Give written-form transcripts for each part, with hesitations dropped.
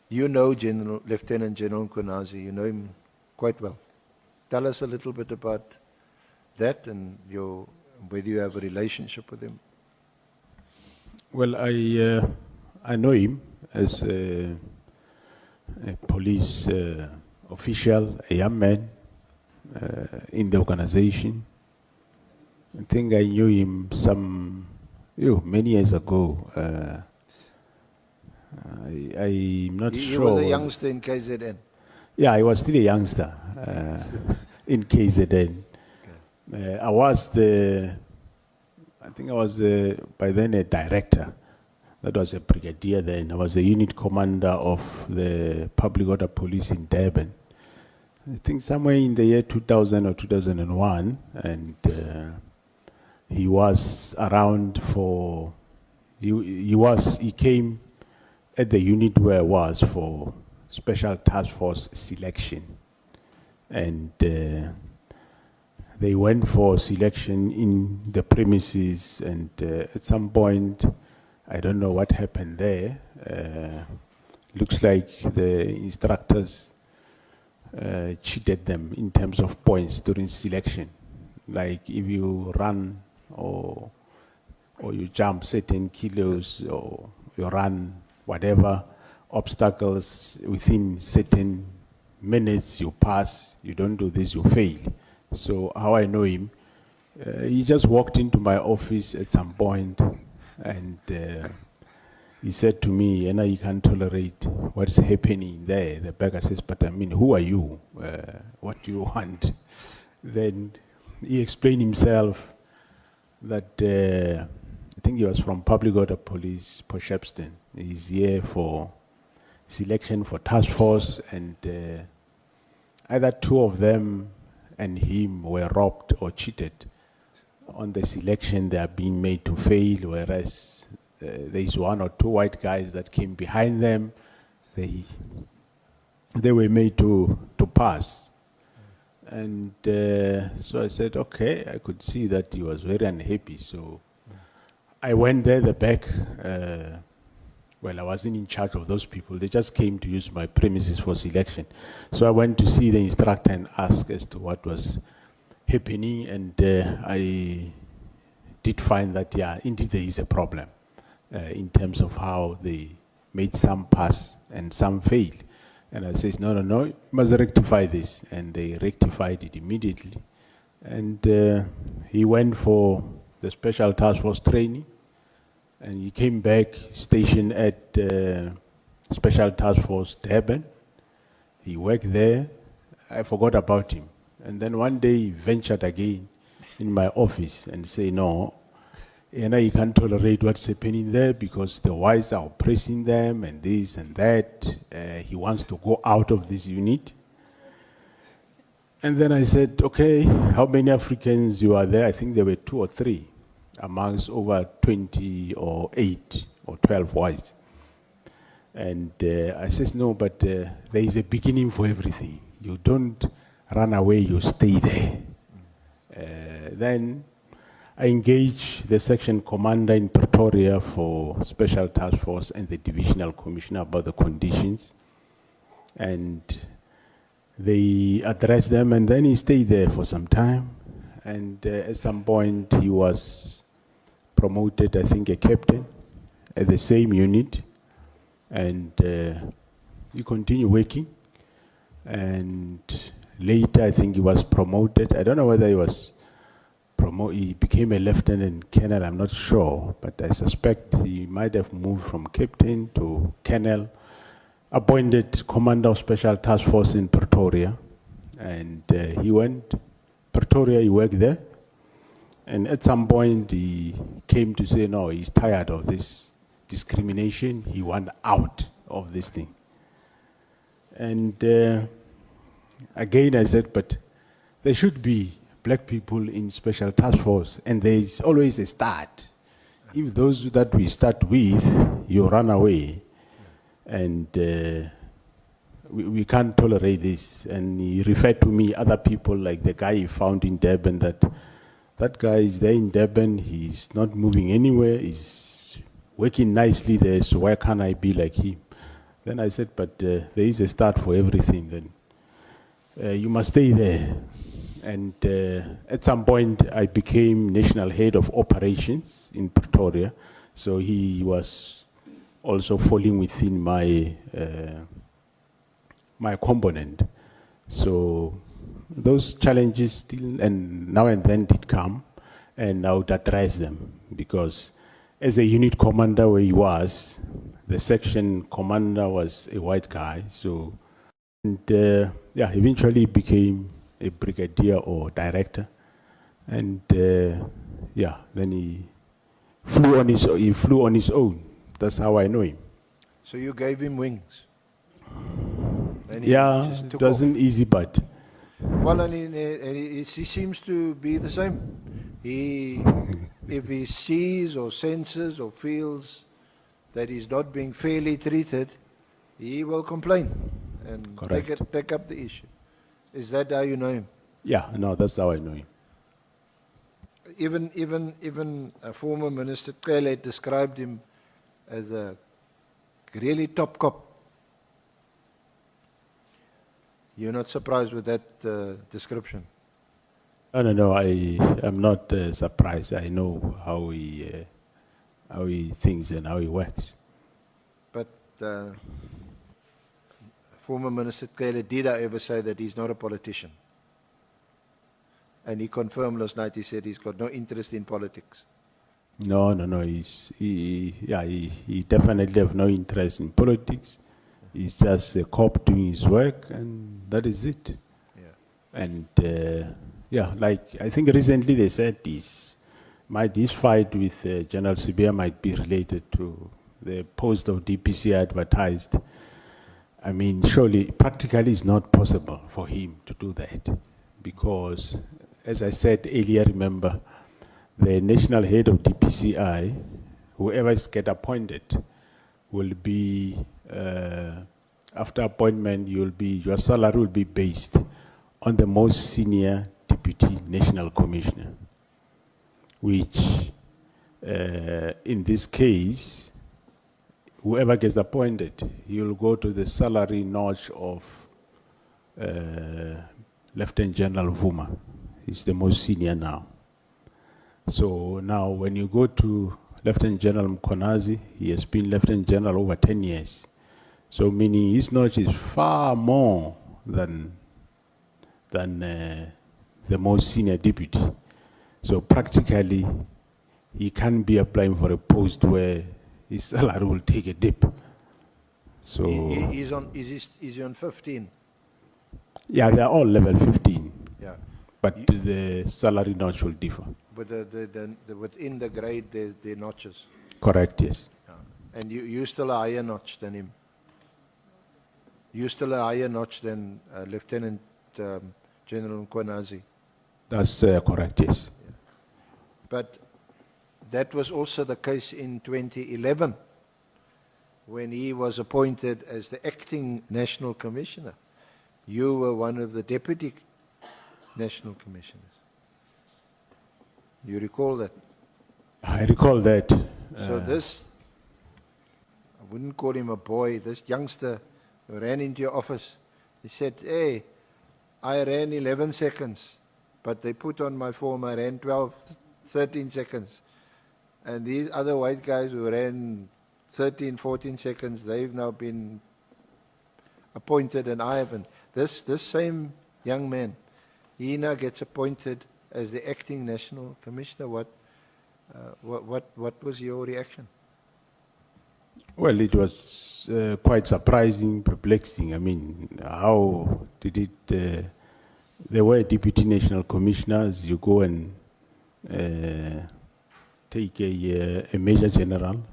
You know Lieutenant General Mkhwanazi, you know him quite well. Tell us a little bit about that and whether you have a relationship with him. Well, I know him as a police official, a young man in the organization. I think I knew him many years ago. I'm not sure. He was a youngster in KZN. Yeah, I was still a youngster in KZN. Okay. I was by then a director. That was a brigadier then. I was a unit commander of the public order police in Durban. I think somewhere in the year 2000 or 2001, and he was around for, he came at the unit where I was for special task force selection. And they went for selection in the premises, and at some point, I don't know what happened there. Looks like the instructors cheated them in terms of points during selection. Like if you run or you jump certain kilos or you run whatever obstacles within certain minutes you pass, you don't do this, you fail. So how I know him, he just walked into my office at some point and he said to me, "Ena, you can't tolerate what is happening there." The beggar says, "But I mean, who are you? What do you want?" Then he explained himself that I think he was from Public Order Police, Shepstone. He's here for selection for task force, and either two of them and him were robbed or cheated on the selection. They are being made to fail, whereas there is one or two white guys that came behind them. They were made to pass. And so I said, okay, I could see that he was very unhappy. So I went there, the back. Well, I wasn't in charge of those people. They just came to use my premises for selection. So I went to see the instructor and ask as to what was happening. And I did find that, yeah, indeed there is a problem in terms of how they made some pass and some fail. And I said, no, you must rectify this. And they rectified it immediately. And he went for the special task force training. And he came back, stationed at Special Task Force Durban. He worked there. I forgot about him. And then one day he ventured again in my office and said, "No, you can't tolerate what's happening there because the whites are oppressing them and this and that. He wants to go out of this unit." And then I said, "Okay, how many Africans you are there?" I think there were 2 or 3. Amongst over 20 or 8 or 12 whites. And I says, "No, but there is a beginning for everything. You don't run away, you stay there." Then I engaged the section commander in Pretoria for Special Task Force and the divisional commissioner about the conditions. And they addressed them, and then he stayed there for some time. And at some point he was promoted, I think, a captain at the same unit, and he continued working. And later, I think he was promoted. I don't know whether he was promoted. He became a lieutenant colonel. I'm not sure, but I suspect he might have moved from captain to colonel. Appointed commander of Special Task Force in Pretoria, and he went Pretoria. He worked there. And at some point, he came to say, no, he's tired of this discrimination. He wants out of this thing. And again, I said, but there should be black people in Special Task Force, and there is always a start. If those that we start with, you run away, and we can't tolerate this. And he referred to me, other people, like the guy he found in Durban, that guy is there in Durban, he's not moving anywhere, he's working nicely there, so why can't I be like him? Then I said, but there is a start for everything. Then you must stay there. And at some point, I became national head of operations in Pretoria. So he was also falling within my my component. So those challenges still and now and then did come, and I would address them, because as a unit commander where he was, the section commander was a white guy. So, and yeah, eventually became a brigadier or director, and yeah, then he flew on his own. That's how I know him. So you gave him wings? And Yeah, just it took wasn't easy, but Well, and he seems to be the same. If he sees or senses or feels that he's not being fairly treated, he will complain and Correct. take up the issue. Is that how you know him? yeah, no, that's how I know him. Even former Minister Cele described him as a really top cop. You're not surprised with that description? No, I am not surprised. I know how he thinks and how he works. But former Minister Cele did ever say that he's not a politician? And he confirmed last night, he said he's got no interest in politics. No, he definitely have no interest in politics. He's just a cop doing his work, and that is it. Yeah. And yeah, like I think recently they said this fight with General Sibia might be related to the post of DPC advertised. I mean, surely practically it's not possible for him to do that, because, as I said earlier, remember, the national head of DPCI, whoever is get appointed, will be, after appointment, your salary will be based on the most senior deputy national commissioner, which in this case, whoever gets appointed, he will go to the salary notch of Lieutenant General Vuma. He's the most senior now. So now when you go to Lieutenant General Mkhwanazi, he has been Lieutenant General over 10 years. So meaning his notch is far more than the most senior deputy. So practically, he can't be applying for a post where his salary will take a dip. So Is he on 15? yeah, they're all level 15, Yeah. but the salary notch will differ. But within the grade, there are notches. Correct, yes. Yeah. And you're still a higher notch than him. You're still a higher notch than Lieutenant General Mkhwanazi. That's correct, yes. But that was also the case in 2011, when he was appointed as the acting national commissioner. You were one of the deputy national commissioners. You recall that? I recall that. So this, I wouldn't call him a boy, this youngster who ran into your office, he said, hey, I ran 11 seconds, but they put on my form I ran 12, 13 seconds. And these other white guys who ran 13, 14 seconds, they've now been appointed and I haven't. This same young man, he now gets appointed as the acting national commissioner. What was your reaction? Well, it was quite surprising, perplexing. I mean, how did it... there were deputy national commissioners. You go and take a major general,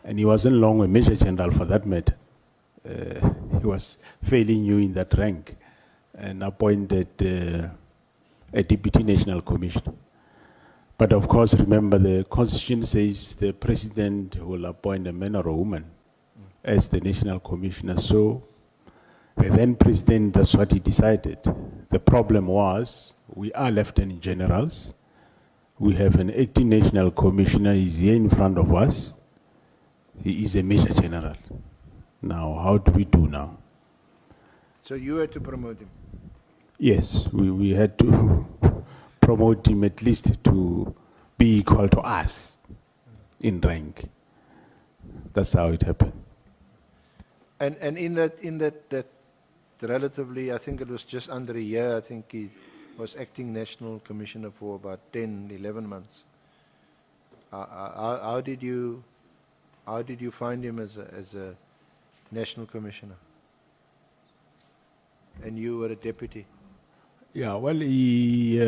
and he wasn't long a major general for that matter. He was fairly new in that rank, and appointed a deputy national commissioner. But of course, remember, the constitution says the president will appoint a man or a woman as the national commissioner. So the then president, that's what he decided. The problem was, we are lieutenant generals. We have an acting national commissioner. He's here in front of us. He is a major general. now how do we do now? So you had to promote him. Yes, we had to promote him at least to be equal to us in rank. That's how it happened. And in that relatively, I think it was just under a year, I think he was acting national commissioner for about 10, 11 months. How did you find him as a national commissioner? And you were a deputy. Yeah, well, he,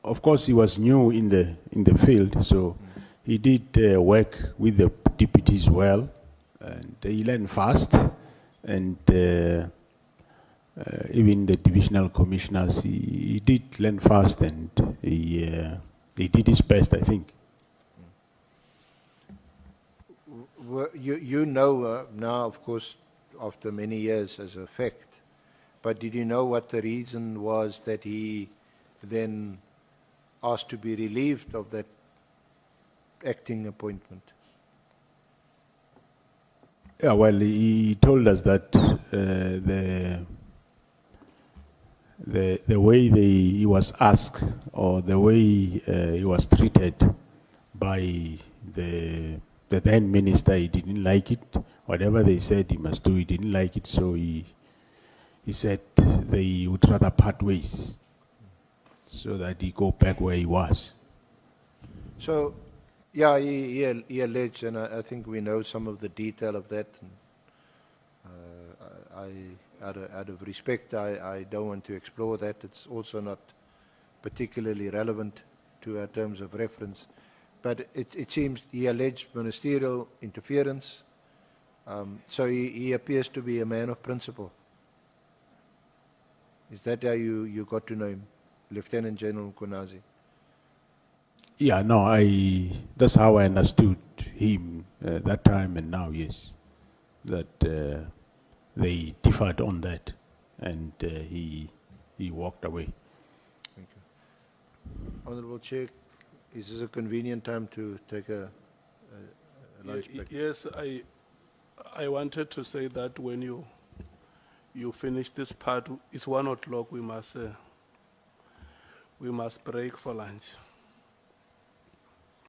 of course, he was new in the field, so he did work with the deputies well, and he learned fast, and even the divisional commissioners, he did learn fast, and he did his best, I think. You know now, of course, after many years as a fact, but did you know what the reason was that he then asked to be relieved of that acting appointment? Yeah, well, he told us that the way he was asked, or the way he was treated by the then minister, he didn't like it. Whatever they said he must do, he didn't like it, so he said they would rather part ways so that he go back where he was. So, yeah, he alleged, and I think we know some of the detail of that. And, out of respect, I don't want to explore that. It's also not particularly relevant to our terms of reference. But it seems he alleged ministerial interference. So he appears to be a man of principle. Is that how you got to know him, Lieutenant General Mkhwanazi? Yeah, no, that's how I understood him that time and now, yes. That they differed on that, and he walked away. Thank you. Honorable Chair, is this a convenient time to take a lunch break? Yes, I wanted to say that when you finish this part, it's 1 o'clock, we must break for lunch.